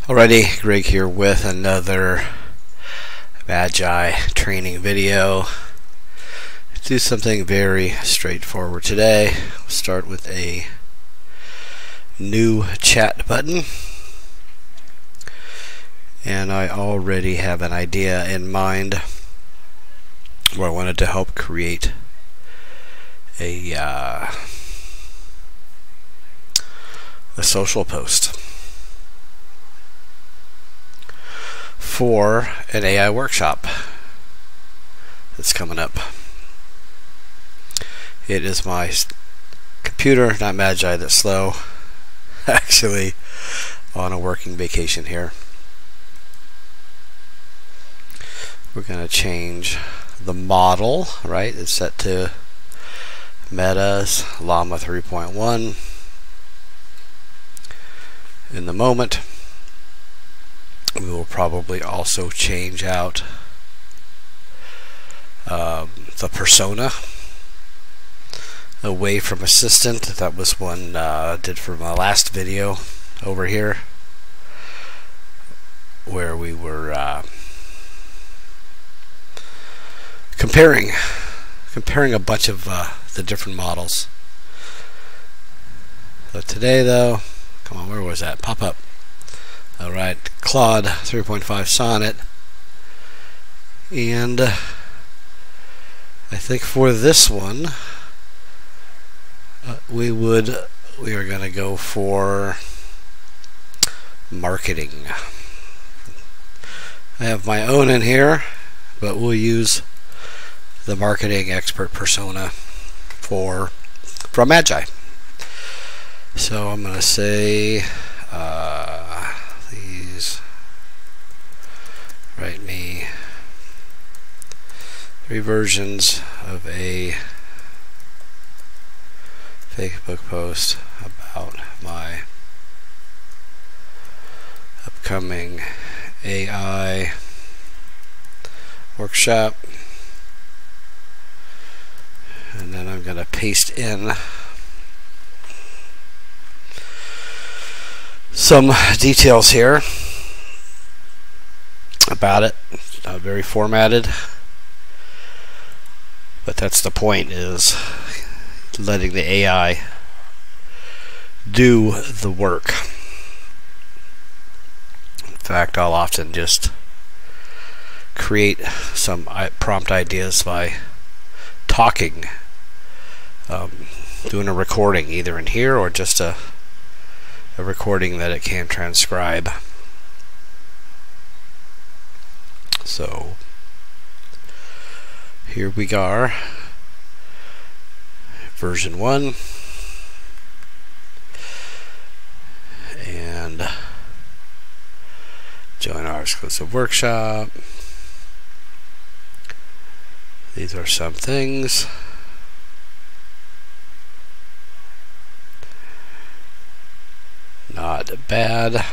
Alrighty, Greg here with another Magi training video. Do something very straightforward today. We'll start with a new chat button. And I already have an idea in mind where I wanted to help create a social post for an AI workshop that's coming up. It is my computer, not Magi, that's slow. Actually, on a working vacation here. We're going to change the model, right? It's set to Meta's Llama 3.1. In the moment, we will probably also change out the persona away from assistant. That was one I did for my last video over here, where we were comparing a bunch of the different models. So today, though, come on, where was that? Pop up. Alright, Claude 3.5 Sonnet. And I think for this one, we are going to go for marketing. I have my own in here, but we'll use the marketing expert persona from Magi. So I'm going to say please write me 3 versions of a Facebook post about my upcoming AI workshop, and then I'm going to paste in some details here about it. Not very formatted, but that's the point, is letting the AI do the work. In fact, I'll often just create some prompt ideas by talking, doing a recording either in here or just a recording that it can transcribe. So here we are, version 1, and join our exclusive workshop. These are some things. Not bad. I'll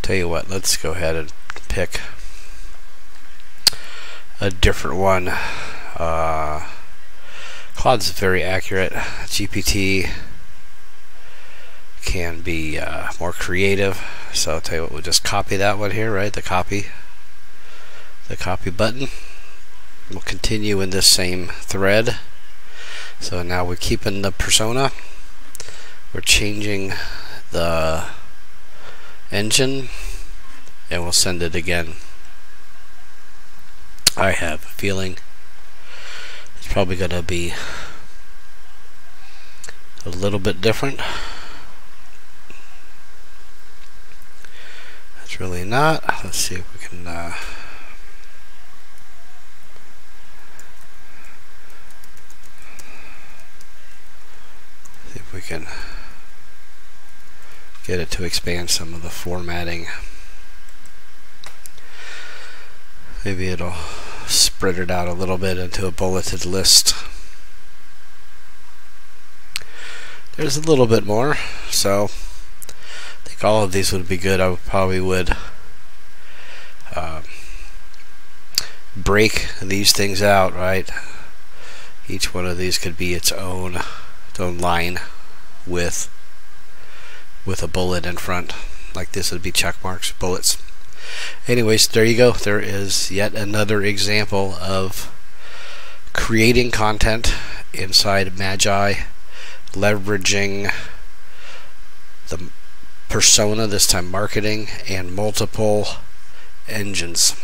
tell you what, let's go ahead and pick a different one. Claude's very accurate. GPT can be more creative. So I'll tell you what, we'll just copy that one here, right? The copy button. We'll continue in this same thread. So now we're keeping the persona. We're changing the engine, and we'll send it again. I have a feeling it's probably going to be a little bit different. It's really not. Let's see if we can get it to expand some of the formatting. Maybe it'll spread it out a little bit into a bulleted list. There's a little bit more, so I think all of these would be good. I probably would break these things out, right? Each one of these could be its own line with with a bullet in front. Like this would be check marks, bullets. Anyways, there you go. There is yet another example of creating content inside Magi, leveraging the persona, this time marketing, and multiple engines.